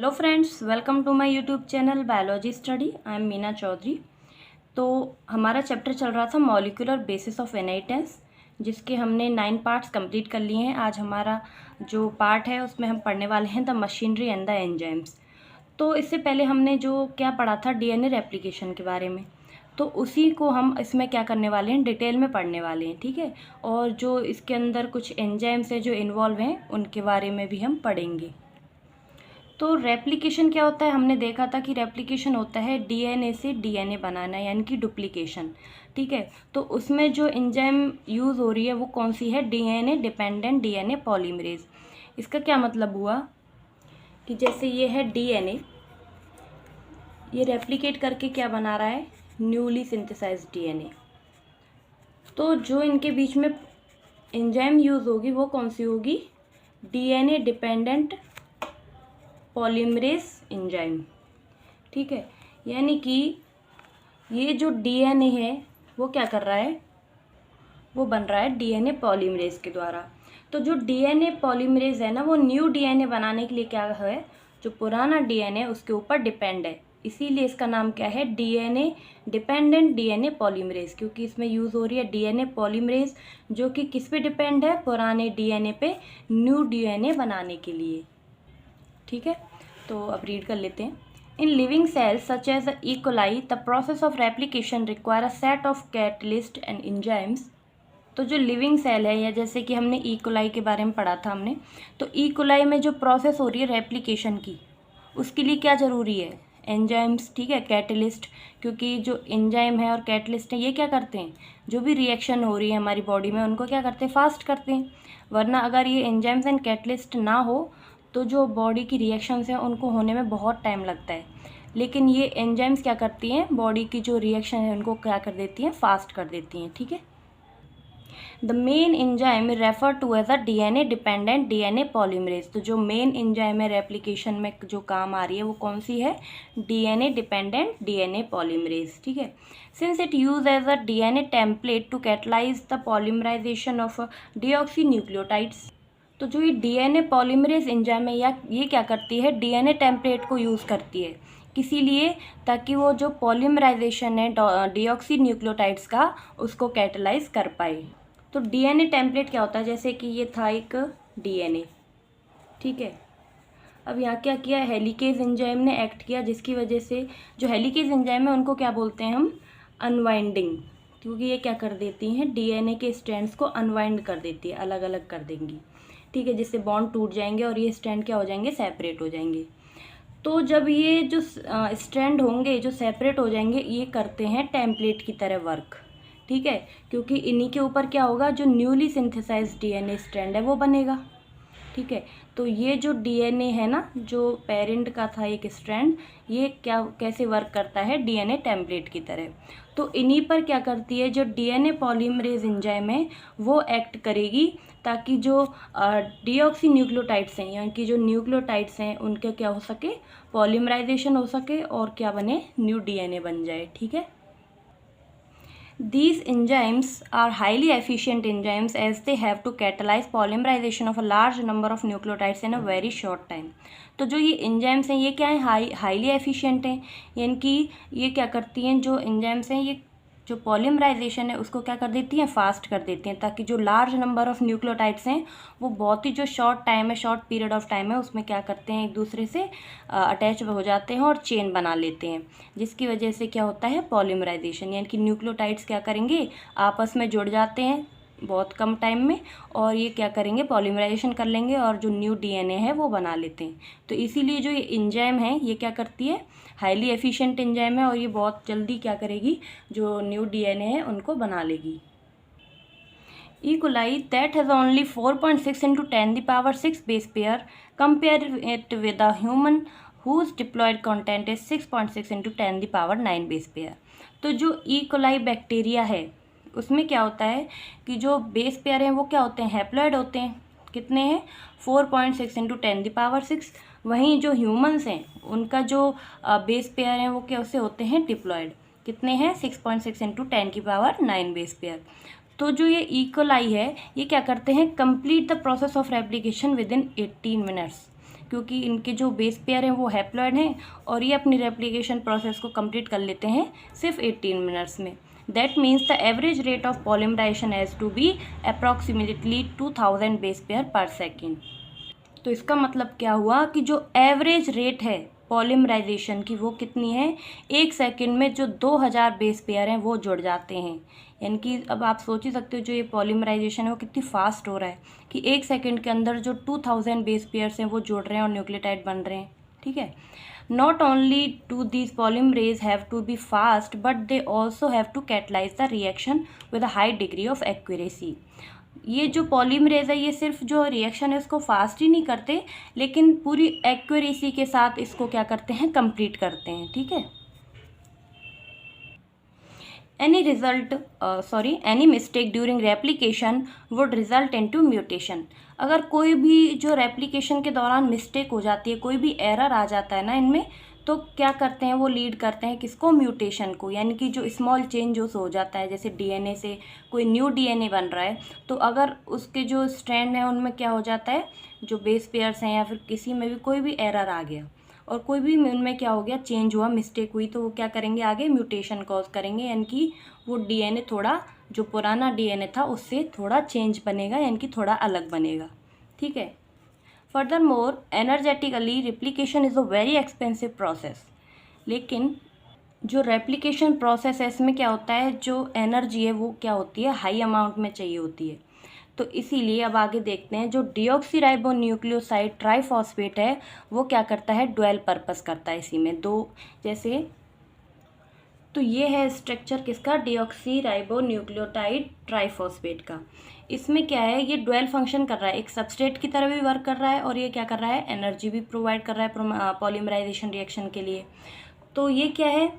Hello friends, welcome to my YouTube channel biology study. I am Meena Chaudhary. तो हमारा chapter चल रहा था मॉलिक्यूलर बेसिस ऑफ इनहेरिटेंस, जिसके हमने 9 पार्ट्स कंप्लीट कर लिए हैं। आज हमारा जो पार्ट है उसमें हम पढ़ने वाले हैं the machinery and the enzymes. तो इससे पहले हमने जो क्या पढ़ा था डीएनए रेप्लिकेशन के बारे में, तो उसी को हम इसमें क्या करने वाले हैं, डिटेल में पढ़ने वाले हैं, ठीक है। और जो इसके अंदर कुछ एंजाइम्स हैं जो इन्वॉल्व हैं उनके बारे में भी हम पढ़ेंगे। तो रेप्लिकेशन क्या होता है, हमने देखा था कि रेप्लिकेशन होता है डीएनए से डीएनए बनाना, यानी कि डुप्लीकेशन, ठीक है। तो उसमें जो एंजाइम यूज़ हो रही है वो कौन सी है, डीएनए डिपेंडेंट डीएनए पॉलीमरेज। इसका क्या मतलब हुआ कि जैसे ये है डीएनए, ये रेप्लिकेट करके क्या बना रहा है, न्यूली सिंथेसाइज्ड डीएनए। तो जो इनके बीच में एंजाइम यूज़ होगी वो कौन सी होगी, डीएनए डिपेंडेंट पॉलीमरेज एंजाइम, ठीक है। यानी कि ये जो डीएनए है वो क्या कर रहा है, वो बन रहा है डीएनए पॉलीमरेज के द्वारा। तो जो डीएनए पॉलीमरेज है ना, वो न्यू डीएनए बनाने के लिए क्या है, जो पुराना डीएनए उसके ऊपर डिपेंड है, इसीलिए इसका नाम क्या है, डीएनए डिपेंडेंट डीएनए पॉलीमरेज, क्योंकि इसमें यूज़ हो रही है डीएनए पॉलीमरेज जो कि किस पे डिपेंड है, पुराने डीएनए पे न्यू डीएनए बनाने के लिए, ठीक है। तो अब रीड कर लेते हैं। In living cells such as E coli the process of replication require a set of catalyst and enzymes. तो जो लिविंग सेल है, या जैसे कि हमने ई कोलाई के बारे में पढ़ा था हमने, तो ई कोलाई में जो प्रोसेस हो रही है रेप्लिकेशन की, उसके लिए क्या ज़रूरी है, एंजाइम्स, ठीक है, कैटलिस्ट। क्योंकि जो एंजाइम है और कैटलिस्ट है ये क्या करते हैं, जो भी रिएक्शन हो रही है हमारी बॉडी में उनको क्या करते हैं, फास्ट करते हैं। वरना अगर ये एंजाइम्स एंड कैटलिस्ट ना हो तो जो बॉडी की रिएक्शंस हैं उनको होने में बहुत टाइम लगता है। लेकिन ये एंजाइम्स क्या करती हैं, बॉडी की जो रिएक्शन है उनको क्या कर देती हैं, फास्ट कर देती हैं, ठीक है। The main enzyme refer to as a DNA dependent DNA polymerase. तो जो मेन एंजाइम है रेप्लिकेशन में जो काम आ रही है वो कौन सी है, डीएनए डिपेंडेंट डीएनए पॉलीमरेज, ठीक है। Since it use as a DNA template to catalyse the polymerisation of deoxynucleotides. तो जो ये डीएनए पॉलीमरेज एंजाइम है या ये क्या करती है, डीएनए टेम्पलेट को यूज़ करती है, किसी लिए, ताकि वो जो पॉलीमराइजेशन है डीऑक्सी न्यूक्लियोटाइड्स का उसको कैटलाइज कर पाए। तो डीएनए टेम्पलेट क्या होता है, जैसे कि ये था एक डीएनए, ठीक है। अब यहाँ क्या किया, हेलिकेज एंजाइम ने एक्ट किया, जिसकी वजह से जो हेलिकेज एंजाइम है उनको क्या बोलते हैं हम, अनवाइंडिंग, क्योंकि ये क्या कर देती हैं, डीएनए के स्ट्रैंड्स को अनवाइंड कर देती है, अलग अलग कर देंगी, ठीक है, जिससे बॉन्ड टूट जाएंगे और ये स्ट्रैंड क्या हो जाएंगे, सेपरेट हो जाएंगे। तो जब ये जो स्ट्रैंड होंगे जो सेपरेट हो जाएंगे, ये करते हैं टेम्पलेट की तरह वर्क, ठीक है, क्योंकि इन्हीं के ऊपर क्या होगा, जो न्यूली सिंथेसाइज्ड डीएनए स्ट्रैंड है वो बनेगा, ठीक है। तो ये जो डीएनए है ना, जो पेरेंट का था एक स्ट्रैंड, ये क्या कैसे वर्क करता है, डीएनए टेम्पलेट की तरह। तो इन्हीं पर क्या करती है, जो डीएनए पॉलीमरेज एंजाइम है वो एक्ट करेगी, ताकि जो डीऑक्सी न्यूक्लियोटाइड्स हैं, यानी कि जो न्यूक्लियोटाइड्स हैं उनके क्या हो सके, पॉलीमराइजेशन हो सके और क्या बने, न्यू डीएनए बन जाए, ठीक है। These enzymes are highly efficient enzymes as they have to catalyze polymerization of a large number of nucleotides in a very short time. तो जो ये enzymes हैं ये क्या है, हाईली एफिशिएंट हैं, यानी कि ये क्या करती हैं, जो enzymes हैं ये जो पॉलीमराइजेशन है उसको क्या कर देती हैं, फास्ट कर देती हैं, ताकि जो लार्ज नंबर ऑफ़ न्यूक्लियोटाइड्स हैं वो बहुत ही जो शॉर्ट टाइम है, शॉर्ट पीरियड ऑफ टाइम है, उसमें क्या करते हैं, एक दूसरे से अटैच हो जाते हैं और चेन बना लेते हैं, जिसकी वजह से क्या होता है, पॉलीमराइजेशन, यानी कि न्यूक्लियोटाइड्स क्या करेंगे, आपस में जुड़ जाते हैं बहुत कम टाइम में, और ये क्या करेंगे, पॉलीमराइजेशन कर लेंगे और जो न्यू डीएनए है वो बना लेते हैं। तो इसीलिए जो ये एंजाइम है ये क्या करती है, हाईली एफिशिएंट एंजाइम है, और ये बहुत जल्दी क्या करेगी, जो न्यू डीएनए है उनको बना लेगी। E. coli that has only 4.6 into 10 the power 6 base pair, compare it with a human whose diploid content is 6.6 into 10 the power 9 base pair। तो जो E. coli बैक्टीरिया है उसमें क्या होता है कि जो बेस पेयर हैं वो क्या होते हैं, हैप्लॉइड होते हैं, कितने हैं, 4.6 इंटू 10 द पावर 6। वहीं जो ह्यूमंस हैं उनका जो बेस पेयर हैं वो क्या उससे होते हैं, डिप्लॉयड, कितने हैं, 6.6 इंटू 10 की पावर 9 बेस पेयर। तो जो ये इकोलाई है ये क्या करते हैं, complete the process of replication with in 18 minutes, क्योंकि इनके जो बेस पेयर हैं वो हैप्लॉइड हैं और ये अपनी रेप्लिकेशन प्रोसेस को कंप्लीट कर लेते हैं सिर्फ 18 मिनट्स में। That means the average rate of polymerisation has to be approximately 2000 base pair per second. तो इसका मतलब क्या हुआ कि जो एवरेज रेट है पॉलीमराइजेशन की वो कितनी है, 1 सेकंड में जो 2000 बेस पेयर हैं वो जुड़ जाते हैं। यानी कि अब आप सोच ही सकते हो जो ये पॉलीमराइजेशन है वो कितनी फास्ट हो रहा है कि 1 सेकंड के अंदर जो 2000 बेस पेयर्स हैं वो जुड़ रहे हैं और न्यूक्लियोटाइड बन रहे हैं। ठीक है, not only to these polymerase have to be fast but they also have to catalyse the reaction with a high degree of accuracy. ये जो पॉलीमरेज है ये सिर्फ जो रिएक्शन है उसको फास्ट ही नहीं करते लेकिन पूरी एक्यूरेसी के साथ इसको क्या करते हैं, कंप्लीट करते हैं। ठीक है, any mistake during replication would result into mutation। अगर कोई भी जो रेप्लिकेशन के दौरान मिस्टेक हो जाती है, कोई भी एरर आ जाता है ना इनमें, तो क्या करते हैं वो लीड करते हैं किसको, म्यूटेशन को। यानी कि जो स्मॉल चेंजेस हो जाता है, जैसे डीएनए से कोई न्यू डीएनए बन रहा है तो अगर उसके जो स्ट्रैंड हैं उनमें क्या हो जाता है, जो बेस पेयर्स हैं या फिर किसी में भी कोई भी एरर आ गया और कोई भी उनमें क्या हो गया, चेंज हुआ, मिस्टेक हुई, तो वो क्या करेंगे, आगे म्यूटेशन कॉज करेंगे। यानी कि वो डीएनए थोड़ा, जो पुराना डीएनए था उससे थोड़ा चेंज बनेगा, यानी कि थोड़ा अलग बनेगा। ठीक है, furthermore energetically replication is a very expensive process. लेकिन जो रेप्लिकेशन प्रोसेस है इसमें क्या होता है, जो एनर्जी है वो क्या होती है, हाई अमाउंट में चाहिए होती है। तो इसीलिए अब आगे देखते हैं, जो डीऑक्सीराइबोन्यूक्लियोसाइड ट्राइफॉस्फेट है वो क्या करता है, डुअल पर्पस करता है। इसी में दो, जैसे तो ये है स्ट्रक्चर किसका, डीऑक्सीराइबोन्यूक्लियोटाइड ट्राइफॉस्फेट का। इसमें क्या है, ये डुअल फंक्शन कर रहा है, एक सबस्ट्रेट की तरह भी वर्क कर रहा है और ये क्या कर रहा है, एनर्जी भी प्रोवाइड कर रहा है पॉलीमराइजेशन रिएक्शन के लिए। तो ये क्या है,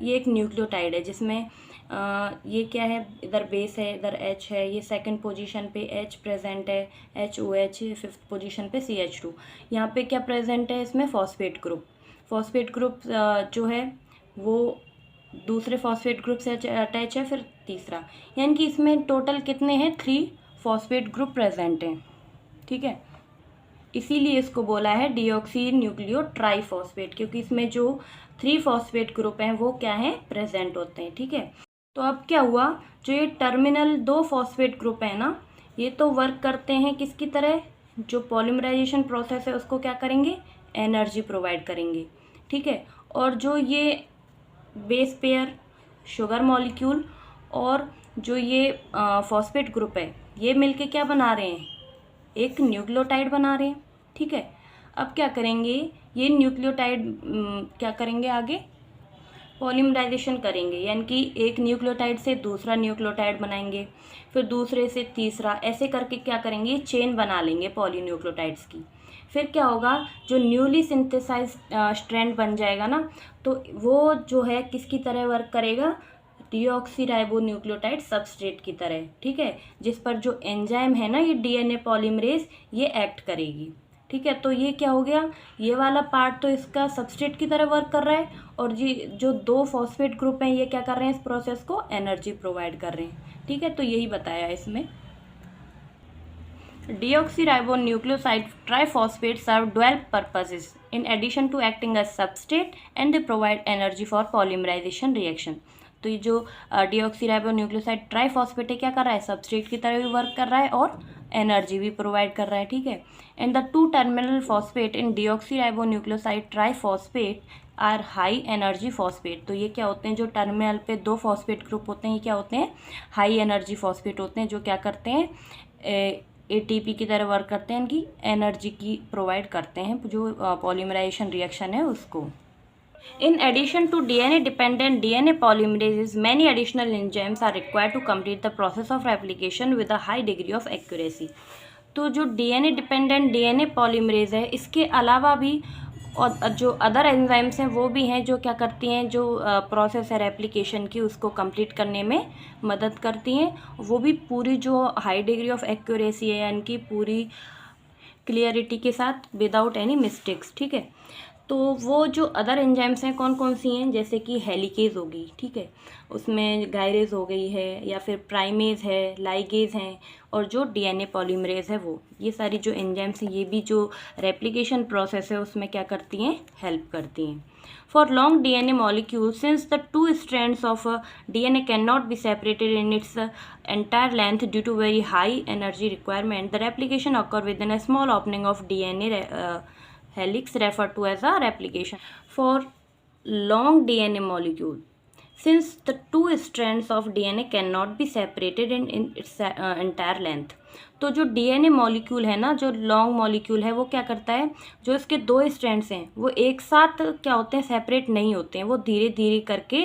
ये एक न्यूक्लियोटाइड है जिसमें ये क्या है, इधर बेस है, इधर एच है, ये सेकंड पोजीशन पे एच प्रेजेंट है, HOH, फिफ्थ पोजीशन पे CH2। यहाँ पे क्या प्रेजेंट है, इसमें फॉस्फेट ग्रुप। फॉस्फेट ग्रुप जो है वो दूसरे फॉस्फेट ग्रुप से अटैच है, फिर तीसरा, यानी कि इसमें टोटल कितने हैं, 3 फॉस्फेट ग्रुप प्रेजेंट हैं। ठीक है, इसीलिए इसको बोला है डीऑक्सी न्यूक्लियो ट्राइफॉस्फेट, क्योंकि इसमें जो 3 फॉस्फेट ग्रुप हैं वो क्या हैं, प्रेजेंट होते हैं। ठीक है, तो अब क्या हुआ, जो ये टर्मिनल 2 फॉस्फेट ग्रुप है ना, ये तो वर्क करते हैं किसकी तरह, जो पॉलीमराइजेशन प्रोसेस है उसको क्या करेंगे, एनर्जी प्रोवाइड करेंगे। ठीक है, और जो ये बेस पेयर, शुगर मॉलिक्यूल और जो ये फॉस्फेट ग्रुप है ये मिलके क्या बना रहे हैं, एक न्यूक्लियोटाइड बना रहे हैं। ठीक है, अब क्या करेंगे, ये न्यूक्लियोटाइड क्या करेंगे, आगे पॉलीमराइजेशन करेंगे, यानी कि एक न्यूक्लियोटाइड से दूसरा न्यूक्लियोटाइड बनाएंगे, फिर दूसरे से तीसरा, ऐसे करके क्या करेंगे, चेन बना लेंगे पॉलीन्यूक्लियोटाइड्स की। फिर क्या होगा, जो न्यूली सिंथेसाइज स्ट्रैंड बन जाएगा ना, तो वो जो है किसकी तरह वर्क करेगा, डीऑक्सीराइबोन्यूक्लियोटाइड सबस्ट्रेट की तरह। ठीक है, जिस पर जो एंजाइम है ना, ये डीएनए पॉलीमरेज, ये एक्ट करेगी। ठीक है, तो ये क्या हो गया, ये वाला पार्ट तो इसका सबस्ट्रेट की तरह वर्क कर रहा है और जी जो 2 फॉस्फेट ग्रुप हैं ये क्या कर रहे हैं, इस प्रोसेस को एनर्जी प्रोवाइड कर रहे हैं। ठीक है, तो यही बताया इसमें। Deoxyribonucleoside triphosphate serve dual purposes in addition to acting as substrate, and they provide energy for polymerization reaction। तो ये जो डीऑक्सीराइबोन्यूक्लियोसाइड ट्राइफॉस्फेट है क्या कर रहा है, सबस्ट्रेट की तरह भी वर्क कर रहा है और एनर्जी भी प्रोवाइड कर रहा है। ठीक है, and the 2 terminal phosphate in deoxyribonucleoside triphosphate are high energy phosphate. तो ये क्या होते हैं, जो टर्मिनल पे 2 फॉस्फेट ग्रुप होते हैं ये क्या होते हैं, हाई एनर्जी फॉस्फेट होते हैं, जो क्या करते हैं, ATP की तरह वर्क करते हैं, इनकी एनर्जी की प्रोवाइड करते हैं, जो पॉलीमराइजेशन रिएक्शन है उसको। In addition to DNA-dependent DNA polymerases, many additional enzymes are required to complete the process of replication with a high degree of accuracy। तो जो DNA डिपेंडेंट DNA पॉलीमरेज है, इसके अलावा भी और जो अदर एंजाइम्स हैं वो भी हैं जो क्या करती हैं, जो प्रोसेस है रेप्लिकेशन की उसको कंप्लीट करने में मदद करती हैं। वो भी पूरी जो हाई डिग्री ऑफ एक्यूरेसी है, यानी कि पूरी क्लियरिटी के साथ, विदाउट एनी मिस्टेक्स। ठीक है, तो वो जो अदर एंजाइम्स हैं कौन कौन सी हैं, जैसे कि हेलिकेज होगी, ठीक है, उसमें गायरेज हो गई है, या फिर प्राइमेज है, लाइगेज हैं, और जो डीएनए पॉलीमरेज है वो, ये सारी जो एंजाइम्स हैं ये भी जो रेप्लिकेशन प्रोसेस है उसमें क्या करती हैं, हेल्प करती हैं. For long DNA molecules, since the two strands of DNA cannot be separated in its entire length due to very high energy requirement, the replication occur within a small opening of DNA helix referred to as a replication. For long DNA molecule, since the two strands of DNA cannot be separated in its entire length, तो जो DNA molecule है ना, जो long molecule है, वो क्या करता है, जो इसके दो स्ट्रैंड्स हैं वो एक साथ क्या होते हैं, सेपरेट नहीं होते हैं, वो धीरे धीरे करके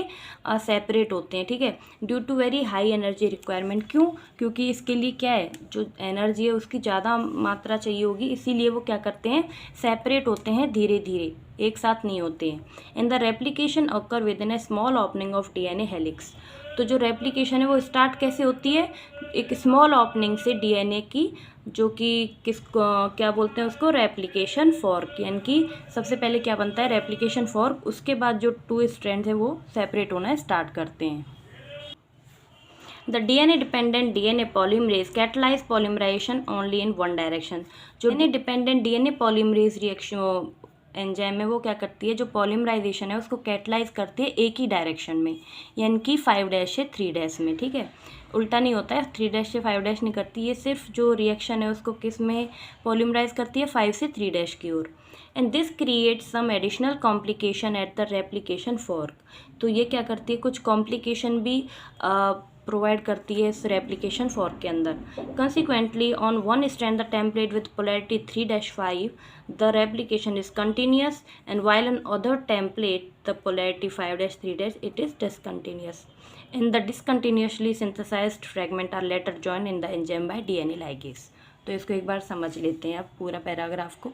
सेपरेट होते हैं, ठीक है, due to very high energy requirement. क्यों, क्योंकि इसके लिए क्या है, जो एनर्जी है उसकी ज़्यादा मात्रा चाहिए होगी, इसीलिए वो क्या करते हैं, सेपरेट होते हैं धीरे धीरे, एक साथ नहीं होते हैं. In the replication occur with in A small opening of DNA helix. तो जो रेप्लिकेशन है वो स्टार्ट कैसे होती है, एक स्मॉल ओपनिंग से डीएनए की, जो कि क्या बोलते हैं उसको, रेप्लिकेशन फॉर्क. यानी कि सबसे पहले क्या बनता है, रेप्लिकेशन फॉर्क, उसके बाद जो टू स्ट्रैंड्स हैं वो सेपरेट होना स्टार्ट करते हैं. The DNA dependent DNA polymerase catalyse polymerisation only in one direction. जो DNA dependent DNA polymerase reaction enzyme में वो क्या करती है, जो पॉलीमराइजेशन है उसको कैटलाइज करती है एक ही डायरेक्शन में, यानी कि 5' से 3' में, ठीक है, उल्टा नहीं होता है, 3' से 5' नहीं करती, ये सिर्फ जो रिएक्शन है उसको किस में पॉलीमराइज करती है, 5 से 3' की ओर. And this create some additional complication at the replication fork. तो ये क्या करती है, कुछ कॉम्प्लिकेशन भी प्रोवाइड करती है इस रेप्लिकेशन फॉर्क के अंदर. Consequently on one strand the template with polarity 3-5 the replication is continuous, and while on other template the polarity 5-3 it is discontinuous, and the discontinuously synthesized fragment are later joined in the enzyme by DNA ligase. तो इसको एक बार समझ लेते हैं आप पूरा paragraph को.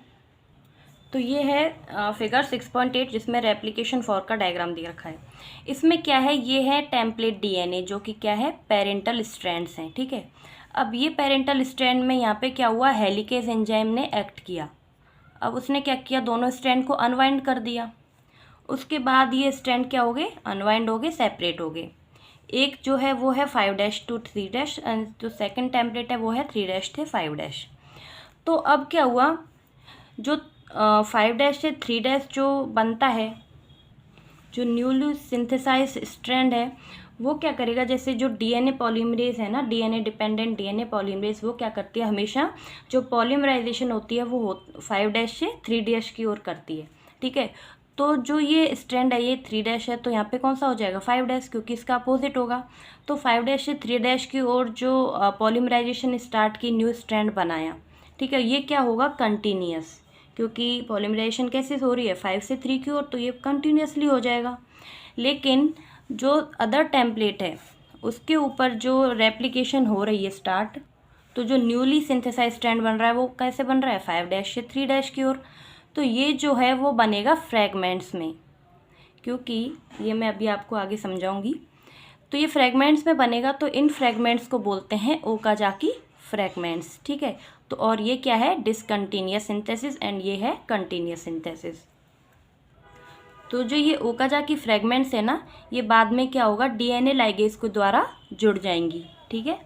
तो ये है फिगर 6.8 जिसमें रेप्लिकेशन फॉर्क का डायग्राम दे रखा है. इसमें क्या है, ये है टेम्पलेट डीएनए जो कि क्या है, पेरेंटल स्ट्रैंड्स हैं, ठीक है. अब ये पेरेंटल स्ट्रैंड में यहाँ पे क्या हुआ, हेलिकेज एंजाइम ने एक्ट किया. अब उसने क्या किया, दोनों स्ट्रैंड को अनवाइंड कर दिया. उसके बाद ये स्ट्रैंड क्या हो गए, अनवाइंड हो गए, सेपरेट हो गए. एक जो है वो है 5' to 3' एंड जो सेकंड टेम्पलेट है वो है 3' से 5'. तो अब क्या हुआ, जो 5' से 3' जो बनता है, जो न्यूली सिंथेसाइज स्ट्रैंड है, वो क्या करेगा, जैसे जो डीएनए पॉलीमरेज है ना, डीएनए डिपेंडेंट डीएनए पॉलीमरेज, वो क्या करती है, हमेशा जो पॉलीमराइजेशन होती है वो 5' से 3' की ओर करती है, ठीक है. तो जो ये स्ट्रैंड है ये 3' है, तो यहाँ पे कौन सा हो जाएगा, 5', क्योंकि इसका अपोजिट होगा. तो 5' से 3' की ओर जो पॉलीमराइजेशन स्टार्ट की, न्यू स्ट्रैंड बनाया, ठीक है, ये क्या होगा, कंटिन्यूस, क्योंकि पॉलीमराइजेशन कैसे हो रही है, 5 से 3 की ओर, तो ये कंटिन्यूसली हो जाएगा. लेकिन जो अदर टेम्पलेट है उसके ऊपर जो रेप्लिकेशन हो रही है स्टार्ट, तो जो न्यूली सिंथेसाइज स्ट्रैंड बन रहा है वो कैसे बन रहा है, 5' से 3' की ओर. तो ये जो है वो बनेगा फ्रैगमेंट्स में, क्योंकि ये मैं अभी आपको आगे समझाऊंगी. तो ये फ्रैगमेंट्स में बनेगा, तो इन फ्रैगमेंट्स को बोलते हैं ओकाजाकी फ्रैगमेंट्स, ठीक है. तो और ये क्या है, डिसकंटिन्यूअस सिंथेसिस, एंड ये है कंटिन्यूअस सिंथेसिस. तो जो ये ओकाजाकी फ्रैगमेंट्स है ना, ये बाद में क्या होगा, डीएनए लाइगेज के द्वारा जुड़ जाएंगी, ठीक है.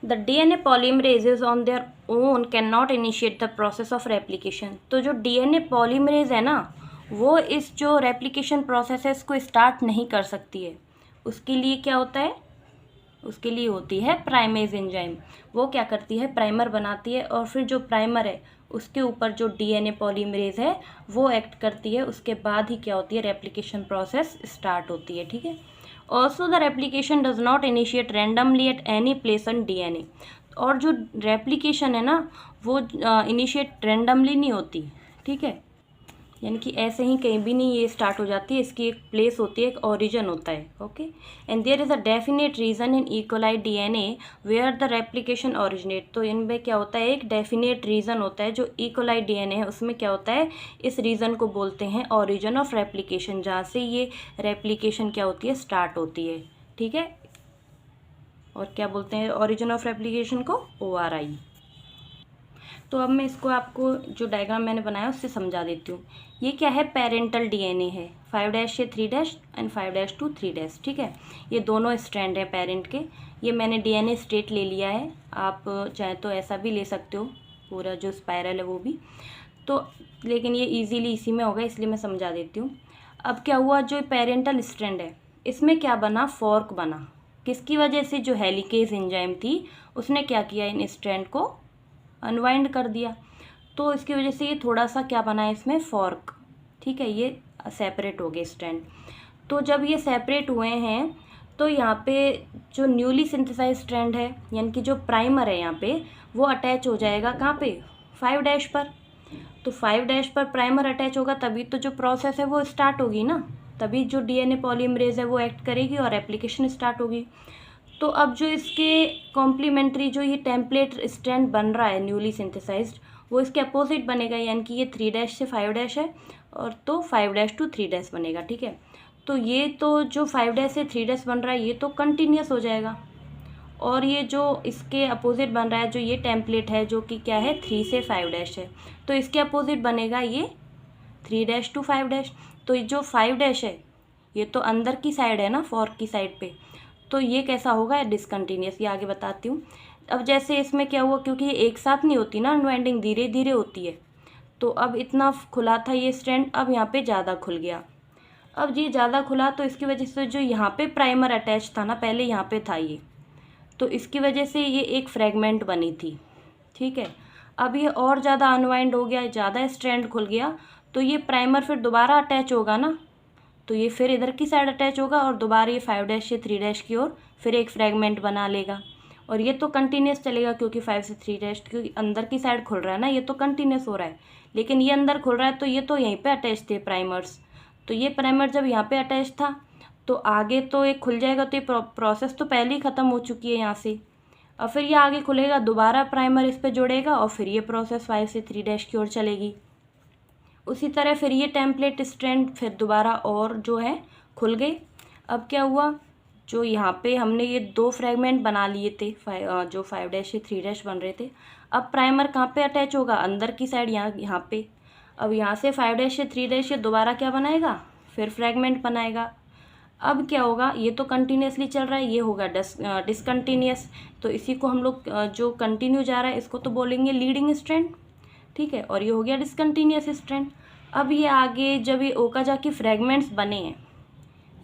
The DNA polymerases on their own can not initiate the process of replication. तो जो डीएनए पॉलीमरेज है ना, वो इस जो रेप्लिकेशन प्रोसेस है इसको स्टार्ट नहीं कर सकती है. उसके लिए क्या होता है, उसके लिए होती है प्राइमेज एंजाइम. वो क्या करती है, प्राइमर बनाती है, और फिर जो प्राइमर है उसके ऊपर जो डीएनए पॉलीमरेज है वो एक्ट करती है. उसके बाद ही क्या होती है, रेप्लिकेशन प्रोसेस स्टार्ट होती है, ठीक है. Also the replication does not initiate randomly at any place on DNA. और जो रेप्लिकेशन है ना वो इनिशिएट रैंडमली नहीं होती, ठीक है, यानी कि ऐसे ही कहीं भी नहीं ये स्टार्ट हो जाती है. इसकी एक प्लेस होती है, एक ओरिजिन होता है, okay. And there is a definite reason in E coli DNA where the replication originate. तो इनमें क्या होता है, एक डेफिनेट रीज़न होता है. जो इकोलाई डीएनए है उसमें क्या होता है, इस रीज़न को बोलते हैं ओरिजिन ऑफ रेप्लिकेशन, जहाँ से ये रेप्लिकेशन क्या होती है, स्टार्ट होती है, ठीक है. और क्या बोलते हैं ओरिजिन ऑफ रेप्लिकेशन को, ORI. तो अब मैं इसको आपको जो डायग्राम मैंने बनाया उससे समझा देती हूँ। ये क्या है, पेरेंटल डीएनए है, 5' से 3' एंड 5' to 3', ठीक है। ये दोनों स्ट्रैंड हैं पेरेंट के। ये मैंने डीएनए स्ट्रेट ले लिया है, आप चाहे तो ऐसा भी ले सकते हो, पूरा जो स्पाइरल है वो भी। तो लेकिन ये इजीली इसी में होगा, इसलिए मैं समझा देती हूँ। अब क्या हुआ, जो पेरेंटल स्ट्रैंड है इसमें क्या बना, फॉर्क बना। किसकी वजह से, जो हेलिकेज एंजाइम थी उसने क्या किया, इन स्ट्रैंड को अनवाइंड कर दिया। तो इसकी वजह से ये थोड़ा सा क्या बना है इसमें, फॉर्क, ठीक है। ये सेपरेट हो गए स्ट्रैंड। तो जब ये सेपरेट हुए हैं तो यहाँ पे जो न्यूली सिंथेसाइज स्ट्रैंड है, यानी कि जो प्राइमर है यहाँ पे, वो अटैच हो जाएगा कहाँ पे, 5' पर। तो 5' पर प्राइमर अटैच होगा तभी तो जो प्रोसेस है वो स्टार्ट होगी ना, तभी जो डीएनए पॉलीमरेज है वो एक्ट करेगी और एप्लीकेशन स्टार्ट होगी। तो अब जो इसके कॉम्प्लीमेंट्री जो ये टेम्पलेट स्ट्रैंड बन रहा है न्यूली सिंथेसाइज्ड, वो इसके अपोजिट बनेगा, यानी कि ये 3' से 5' है और तो 5' to 3' बनेगा, ठीक है। तो ये तो जो 5' से 3' बन रहा है ये तो कंटिन्यूस हो जाएगा, और ये जो इसके अपोजिट बन रहा है, जो ये टेम्पलेट है जो कि क्या है 3 से 5' है, तो इसके अपोजिट बनेगा ये 3' to 5'। तो ये जो 5' है ये तो अंदर की साइड है ना, फॉर्क की साइड पे, तो ये कैसा होगा, डिसकंटिन्यूस। ये आगे बताती हूँ। अब जैसे इसमें क्या हुआ, क्योंकि ये एक साथ नहीं होती ना अनवाइंडिंग, धीरे धीरे होती है, तो अब इतना खुला था ये स्ट्रैंड, अब यहाँ पे ज़्यादा खुल गया। अब ये ज़्यादा खुला तो इसकी वजह से जो यहाँ पे प्राइमर अटैच था ना, पहले यहाँ पे था ये, तो इसकी वजह से ये एक फ्रेगमेंट बनी थी, ठीक है। अब ये और ज़्यादा अनवाइंड हो गया, ज़्यादा स्ट्रैंड खुल गया, तो ये प्राइमर फिर दोबारा अटैच होगा ना, तो ये फिर इधर की साइड अटैच होगा और दोबारा ये 5' से 3' की ओर फिर एक फ्रेगमेंट बना लेगा। और ये तो कंटिन्यूस चलेगा क्योंकि 5 से 3' क्योंकि अंदर की साइड खुल रहा है ना, ये तो कंटिन्यूस हो रहा है। लेकिन ये अंदर खुल रहा है तो ये तो यहीं पे अटैच थे प्राइमर्स, तो ये प्राइमर जब यहाँ पे अटैच था तो आगे तो एक खुल जाएगा, तो ये प्रोसेस तो पहले ही ख़त्म हो चुकी है यहाँ से। और फिर ये आगे खुलेगा, दोबारा प्राइमर इस पर जुड़ेगा और फिर ये प्रोसेस 5 से 3' की ओर चलेगी। उसी तरह फिर ये टेम्पलेट स्ट्रैंड फिर दोबारा और जो है खुल गई। अब क्या हुआ, जो यहाँ पे हमने ये 2 फ्रेगमेंट बना लिए थे, जो 5' से 3' बन रहे थे, अब प्राइमर कहाँ पे अटैच होगा, अंदर की साइड, यहाँ पे। अब यहाँ से 5' से 3' दोबारा क्या बनाएगा, फिर फ्रेगमेंट बनाएगा। अब क्या होगा, ये तो कंटिन्यूसली चल रहा है, ये होगा डिसकंटिन्यूस। तो इसी को हम लोग जो कंटिन्यू जा रहा है इसको तो बोलेंगे लीडिंग स्ट्रैंड, ठीक है। और ये हो गया डिसकंटिन्यूस स्ट्रैंड। अब ये आगे जब ये ओकाजाकी फ्रेगमेंट्स बने हैं,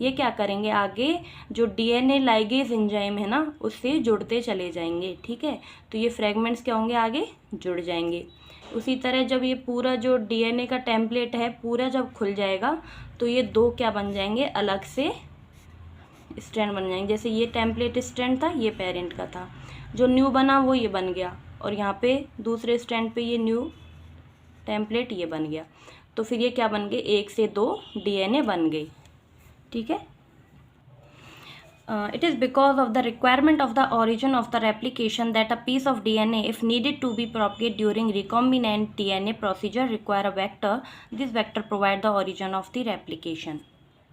ये क्या करेंगे, आगे जो डीएनए लाइगेज एंजाइम है ना उससे जुड़ते चले जाएंगे, ठीक है। तो ये फ्रेगमेंट्स क्या होंगे, आगे जुड़ जाएंगे। उसी तरह जब ये पूरा जो डीएनए का टेम्पलेट है पूरा जब खुल जाएगा तो ये 2 क्या बन जाएंगे, अलग से स्ट्रैंड बन जाएंगे। जैसे ये टेम्पलेट स्ट्रैंड था, ये पेरेंट का था, जो न्यू बना वो ये बन गया, और यहाँ पे दूसरे स्ट्रैंड पे ये न्यू टेम्पलेट ये बन गया। तो फिर ये क्या बन गए, 1 से 2 डीएनए बन गई, ठीक है। It is because of the requirement of the origin of the replication that a piece of DNA, if needed to be propagated during recombinant DNA procedure, require a vector. This vector provide the origin of the replication.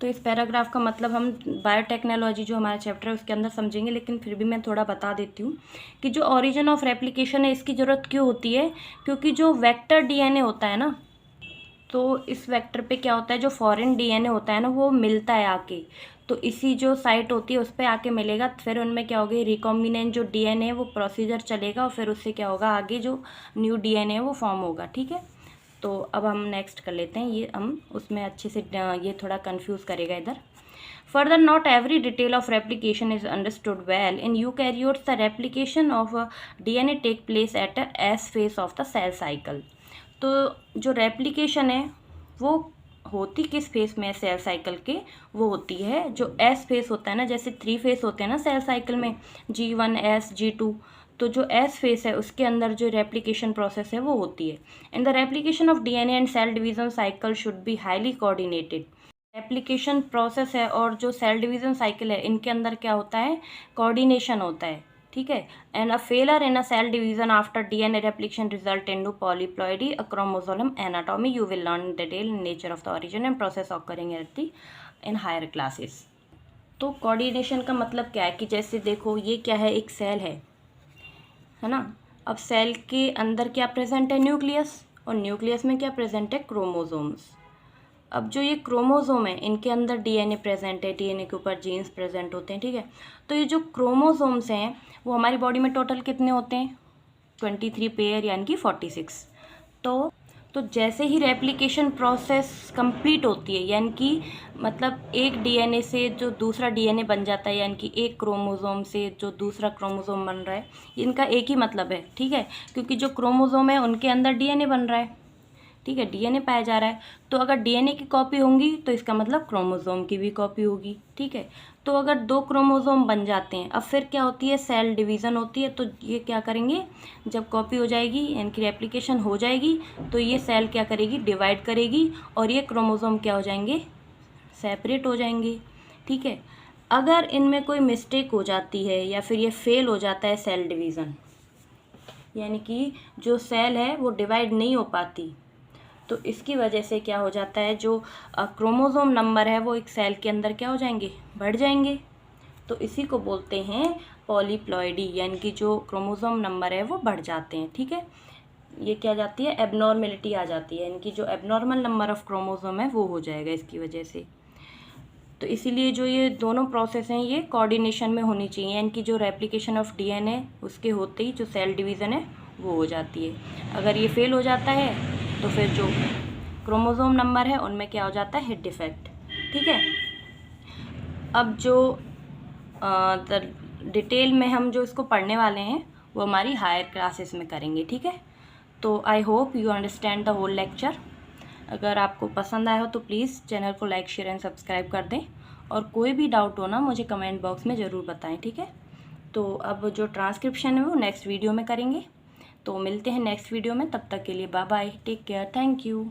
तो इस paragraph का मतलब हम biotechnology जो हमारा chapter है उसके अंदर समझेंगे, लेकिन फिर भी मैं थोड़ा बता देती हूँ कि जो ओरिजिन ऑफ रेप्लिकेशन है इसकी ज़रूरत क्यों होती है। क्योंकि जो वेक्टर डीएनए होता है ना, तो इस वेक्टर पे क्या होता है, जो फॉरेन डीएनए होता है ना वो मिलता है आके, तो इसी जो साइट होती है उस पर आके मिलेगा, फिर उनमें क्या होगा, रिकॉम्बिनेंट जो डीएनए है वो प्रोसीजर चलेगा और फिर उससे क्या होगा, आगे जो न्यू डीएनए है वो फॉर्म होगा, ठीक है। तो अब हम नेक्स्ट कर लेते हैं, ये हम उसमें अच्छे से, ये थोड़ा कंफ्यूज करेगा इधर। Further, not every detail of replication is understood well. In eukaryotes, the replication of DNA take place at the S phase of the cell cycle. तो जो रेप्लिकेशन है वो होती किस फेस में, सेल साइकिल के, वो होती है जो एस फेस होता है ना, जैसे 3 फेस होते हैं ना सेल साइकिल में, G1 S G2, तो जो एस फेस है उसके अंदर जो रेप्लिकेशन प्रोसेस है वो होती है। And the replication of DNA and cell division cycle should be highly coordinated. Replication process है और जो सेल डिवीजन साइकिल है इनके अंदर क्या होता है, कोऑर्डिनेशन होता है, ठीक है। And a failure in a cell division after DNA replication result in polyploidy, a chromosome anatomy. You will learn detail nature of the origin and process occurring at the in higher classes. तो coordination का मतलब क्या है कि जैसे देखो ये क्या है, एक सेल है ना, अब सेल के अंदर क्या प्रेजेंट है? न्यूक्लियस, और न्यूक्लियस में क्या प्रेजेंट है? क्रोमोसोम्स। अब जो ये क्रोमोसोम है इनके अंदर डीएनए प्रेजेंट है, डीएनए के ऊपर जीन्स प्रेजेंट होते हैं, ठीक है। तो ये जो क्रोमोसोम्स हैं वो हमारी बॉडी में टोटल कितने होते हैं? 23 पेयर, यानी कि 46। तो जैसे ही रेप्लिकेशन प्रोसेस कंप्लीट होती है, यानी कि मतलब एक डीएनए से जो दूसरा डीएनए बन जाता है, यानी कि एक क्रोमोसोम से जो दूसरा क्रोमोसोम बन रहा है, इनका एक ही मतलब है, ठीक है, क्योंकि जो क्रोमोसोम है उनके अंदर डीएनए बन रहा है, ठीक है, डीएनए पाया जा रहा है। तो अगर डीएनए की कॉपी होंगी तो इसका मतलब क्रोमोसोम की भी कॉपी होगी, ठीक है। तो अगर 2 क्रोमोसोम बन जाते हैं, अब फिर क्या होती है? सेल डिवीज़न होती है। तो ये क्या करेंगे? जब कॉपी हो जाएगी, इनकी रेप्लिकेशन हो जाएगी, तो ये सेल क्या करेगी? डिवाइड करेगी, और ये क्रोमोसोम क्या हो जाएंगे? सेपरेट हो जाएंगे, ठीक है। अगर इनमें कोई मिस्टेक हो जाती है या फिर ये फेल हो जाता है सेल डिवीज़न, यानी कि जो सेल है वो डिवाइड नहीं हो पाती, तो इसकी वजह से क्या हो जाता है? जो क्रोमोसोम नंबर है वो एक सेल के अंदर क्या हो जाएंगे? बढ़ जाएंगे। तो इसी को बोलते हैं पॉलीप्लॉइडी, यानी कि जो क्रोमोसोम नंबर है वो बढ़ जाते हैं, ठीक है। ये क्या जाती है? एबनॉर्मेलिटी आ जाती है, यानी कि जो एबनॉर्मल नंबर ऑफ क्रोमोसोम है वो हो जाएगा इसकी वजह से। तो इसीलिए जो ये दोनों प्रोसेस हैं ये कोऑर्डिनेशन में होनी चाहिए, यानी कि जो रेप्लिकेशन ऑफ डीएनए उसके होते ही जो सेल डिवीज़न है वो हो जाती है। अगर ये फेल हो जाता है तो फिर जो क्रोमोसोम नंबर है उनमें क्या हो जाता है? डिफेक्ट, ठीक है। अब जो डिटेल में हम जो इसको पढ़ने वाले हैं वो हमारी हायर क्लासेस में करेंगे, ठीक है। तो I hope you understand the whole lecture. अगर आपको पसंद आया हो तो प्लीज़ चैनल को लाइक, शेयर एंड सब्सक्राइब कर दें, और कोई भी डाउट हो ना मुझे कमेंट बॉक्स में ज़रूर बताएं, ठीक है। तो अब जो ट्रांसक्रिप्शन है वो नेक्स्ट वीडियो में करेंगे। तो मिलते हैं नेक्स्ट वीडियो में, तब तक के लिए bye bye, take care, thank you.